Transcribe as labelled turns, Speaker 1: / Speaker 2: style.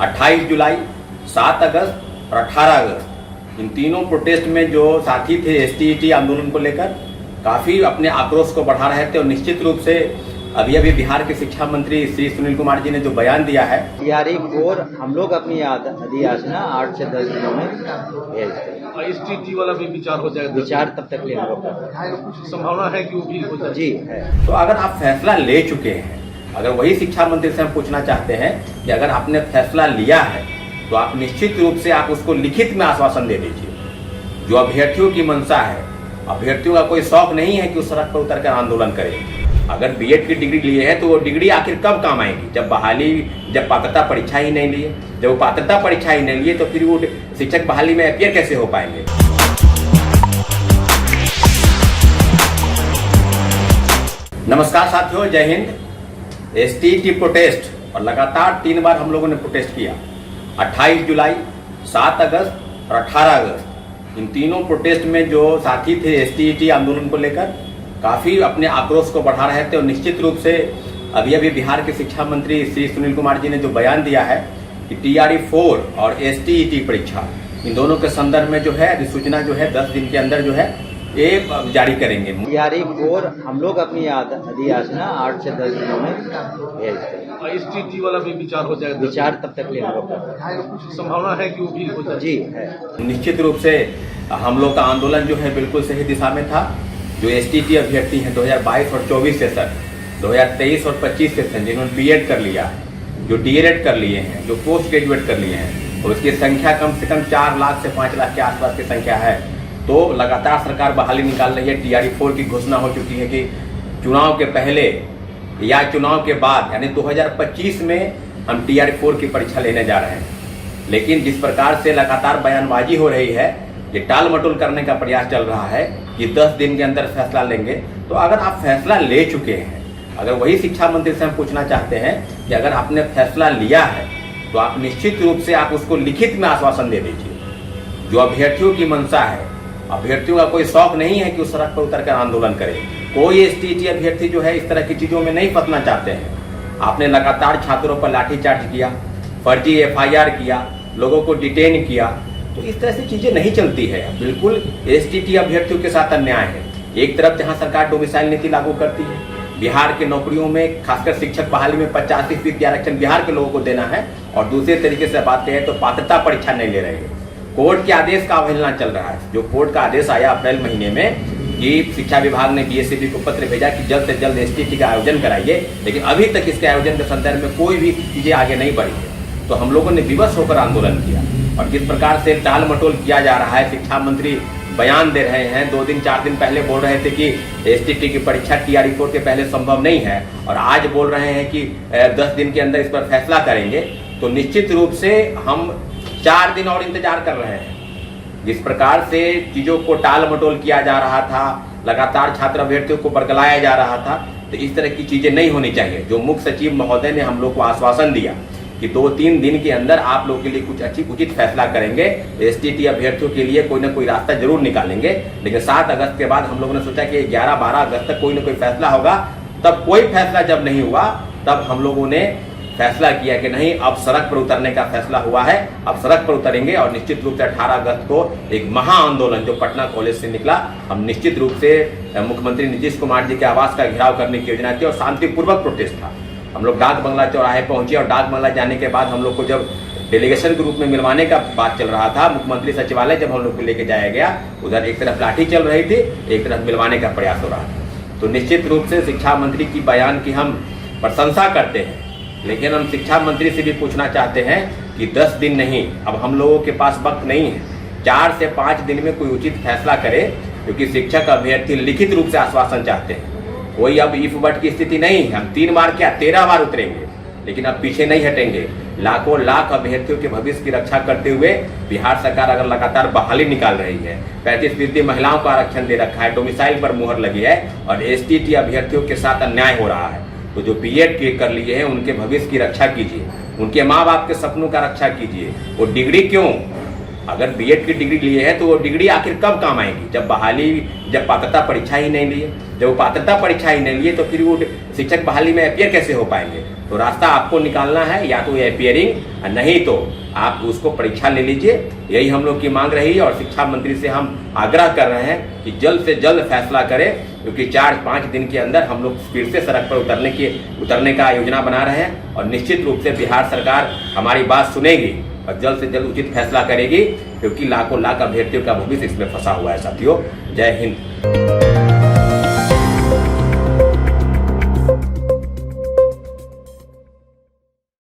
Speaker 1: 28 जुलाई, 7 अगस्त और 18 अगस्त इन तीनों प्रोटेस्ट में जो साथी थे एसटीईटी आंदोलन को लेकर काफ़ी अपने आक्रोश को बढ़ा रहे थे। और निश्चित रूप से अभी बिहार के शिक्षा मंत्री श्री सुनील कुमार जी ने जो बयान दिया है,
Speaker 2: टीआरई 4 हम लोग अपनी अधियाचना 8 से 10 दिनों में भेजते हैं।
Speaker 3: एसटीटी वाला भी विचार हो जाएगा?
Speaker 2: विचार तब तक ले हम लोग
Speaker 3: कुछ संभावना है कि वो भी हो जाए?
Speaker 2: जी है।
Speaker 1: तो अगर आप फैसला ले चुके हैं, अगर वही शिक्षा मंत्री से हम पूछना चाहते हैं कि अगर आपने फैसला लिया है तो आप निश्चित रूप से आप उसको लिखित में आश्वासन दे दीजिए। जो अभ्यर्थियों की मंशा है, अभ्यर्थियों का कोई शौक नहीं है कि उस सड़क पर उतर कर आंदोलन करें। अगर बीएड की डिग्री लिए है तो वो डिग्री आखिर कब काम आएगी? जब पात्रता परीक्षा ही नहीं लिए, जब वो पात्रता परीक्षा ही नहीं लिए तो फिर वो शिक्षक बहाली में अपियर कैसे हो पाएंगे? नमस्कार साथियों, जय हिंद। एसटीईटी प्रोटेस्ट और लगातार 3 बार हम लोगों ने प्रोटेस्ट किया। 28 जुलाई, 7 अगस्त और 18 अगस्त इन तीनों प्रोटेस्ट में जो साथी थे एसटीईटी आंदोलन को लेकर काफ़ी अपने आक्रोश को बढ़ा रहे थे। और निश्चित रूप से अभी बिहार के शिक्षा मंत्री श्री सुनील कुमार जी ने जो बयान दिया है कि टीआरई 4 और एसटीईटी परीक्षा इन दोनों के संदर्भ में जो है अधिसूचना जो है 10 दिन के अंदर जो है ये जारी करेंगे।
Speaker 2: टीआरई 4 हम लोग अपनी अधियाचना 8 से 10 दिनों में भेजते हैं।
Speaker 3: एसटीटी वाला भी विचार हो जाएगा?
Speaker 2: विचार तब तक ले हम लोग
Speaker 3: कुछ संभावना है कि वो भी हो जाए?
Speaker 2: जी है।
Speaker 1: निश्चित रूप से हम लोग का आंदोलन जो है बिल्कुल सही दिशा में था। जो एसटीईटी अभ्यर्थी हैं 2022 और 24 सेशन, 2023 और 25 सेशन जिन्होंने बीएड कर लिया है, जो डीएलएड कर लिए हैं, जो पोस्ट ग्रेजुएट कर लिए हैं, और उसकी संख्या कम से कम 4 लाख से 5 लाख के आसपास की संख्या है। तो लगातार सरकार बहाली निकाल रही है। टीआरई 4 की घोषणा हो चुकी है कि चुनाव के पहले या चुनाव के बाद यानी 2025 में हम टीआरई 4 की परीक्षा लेने जा रहे हैं। लेकिन जिस प्रकार से लगातार बयानबाजी हो रही है, ये टाल मटोल करने का प्रयास चल रहा है कि 10 दिन के अंदर फैसला लेंगे। तो अगर आप फैसला ले चुके हैं, अगर वही शिक्षा मंत्री से हम पूछना चाहते हैं कि अगर आपने फैसला लिया है तो आप निश्चित रूप से आप उसको लिखित में आश्वासन दे दीजिए। जो अभ्यर्थियों की मंशा है, अभ्यर्थियों का कोई शौक नहीं है कि उस सड़क पर उतर कर आंदोलन करे। कोई एसटीईटी अभ्यर्थी जो है इस तरह की चीजों में नहीं फंसना चाहते हैं। आपने लगातार छात्रों पर लाठीचार्ज किया, फर्जी एफआईआर किया, लोगों को डिटेन किया, तो इस तरह से चीजें नहीं चलती है। बिल्कुल एसटीईटी अभ्यर्थियों के साथ अन्याय है। एक तरफ जहां सरकार डोमिसाइल नीति लागू करती है, बिहार के नौकरियों में खासकर शिक्षक बहाली में 85% आरक्षण बिहार के लोगों को देना है, और दूसरे तरीके से बात करें तो पात्रता परीक्षा नहीं ले रहे हैं। कोर्ट के आदेश का अवहेलना चल रहा है। जो कोर्ट का आदेश आया अप्रैल महीने में कि शिक्षा विभाग ने बीएससीबी को पत्र भेजा कि जल्द से जल्द एसटीईटी का आयोजन कराइए, लेकिन अभी तक इसके आयोजन के संदर्भ में कोई भी चीजें आगे नहीं बढ़ी है। तो हम लोगों ने विवश होकर आंदोलन किया। और जिस प्रकार से टाल मटोल किया जा रहा है, शिक्षा मंत्री बयान दे रहे हैं, 2 दिन 4 दिन पहले बोल रहे थे कि एसटीईटी की परीक्षा टीआरई 4 के पहले संभव नहीं है, और आज बोल रहे हैं कि 10 दिन के अंदर इस पर फैसला करेंगे। तो निश्चित रूप से हम 4 दिन और इंतजार कर रहे हैं। जिस प्रकार से चीजों को टाल मटोल किया जा रहा था, लगातार छात्र अभ्यर्थियों को बरगलाया जा रहा था, तो इस तरह की चीजें नहीं होनी चाहिए। जो मुख्य सचिव महोदय ने हम लोग को आश्वासन दिया कि 2-3 दिन के अंदर आप लोगों के लिए कुछ उचित फैसला करेंगे, एसटीईटी अभ्यर्थियों के लिए कोई ना कोई रास्ता जरूर निकालेंगे। लेकिन 7 अगस्त के बाद हम लोगों ने सोचा कि 11-12 अगस्त तक कोई ना कोई फैसला होगा। तब कोई फैसला जब नहीं हुआ, तब हम लोगों ने फैसला किया कि नहीं, अब सड़क पर उतरने का फैसला हुआ है, अब सड़क पर उतरेंगे। और निश्चित रूप से 18 अगस्त को एक महा आंदोलन जो पटना कॉलेज से निकला, हम निश्चित रूप से मुख्यमंत्री नीतीश कुमार जी के आवास का घेराव करने की योजना थी और शांतिपूर्वक प्रोटेस्ट था। हम लोग डाक बंगला चौराहे पहुंचे, और डाक बंगला जाने के बाद हम लोग को जब डेलीगेशन के रूप में मिलवाने का बात चल रहा था, मुख्यमंत्री सचिवालय जब हम लोग को लेके जाया गया, उधर एक तरफ लाठी चल रही थी, एक तरफ मिलवाने का प्रयास हो रहा था। तो निश्चित रूप से शिक्षा मंत्री की बयान की हम प्रशंसा करते हैं, लेकिन हम शिक्षा मंत्री से भी पूछना चाहते हैं कि 10 दिन नहीं, अब हम लोगों के पास वक्त नहीं है, 4 से 5 दिन में कोई उचित फैसला करे, क्योंकि शिक्षक अभ्यर्थी लिखित रूप से आश्वासन चाहते हैं। कोई अब इफ बट की स्थिति नहीं है। हम 3 बार क्या 13 बार उतरेंगे, लेकिन अब पीछे नहीं हटेंगे। लाखों लाख अभ्यर्थियों के भविष्य की रक्षा करते हुए बिहार सरकार अगर लगातार बहाली निकाल रही है, 35% महिलाओं को आरक्षण दे रखा है, डोमिसाइल पर मुहर लगी है, और एसटीईटी अभ्यर्थियों के साथ अन्याय हो रहा है, तो जो बीएड कर लिए हैं उनके भविष्य की रक्षा कीजिए, उनके माँ बाप के सपनों का रक्षा कीजिए। वो डिग्री क्यों, अगर बीएड की डिग्री लिए है तो वो डिग्री आखिर कब काम आएगी? जब पात्रता परीक्षा ही नहीं लिए, जब वो पात्रता परीक्षा ही नहीं लिए तो फिर वो शिक्षक बहाली में अपियर कैसे हो पाएंगे? तो रास्ता आपको निकालना है, या तो अपियरिंग, नहीं तो आप उसको परीक्षा ले लीजिए। यही हम लोग की मांग रही है और शिक्षा मंत्री से हम आग्रह कर रहे हैं कि जल्द से जल्द फैसला करें, क्योंकि 4-5 दिन के अंदर हम लोग फिर से सड़क पर उतरने का योजना बना रहे हैं और निश्चित रूप से बिहार सरकार हमारी बात सुनेगी और जल्द से जल्द उचित फैसला करेगी, क्योंकि लाखों लाख अभ्यर्थियों का भविष्य इसमें फंसा हुआ है साथियों। जय हिंद।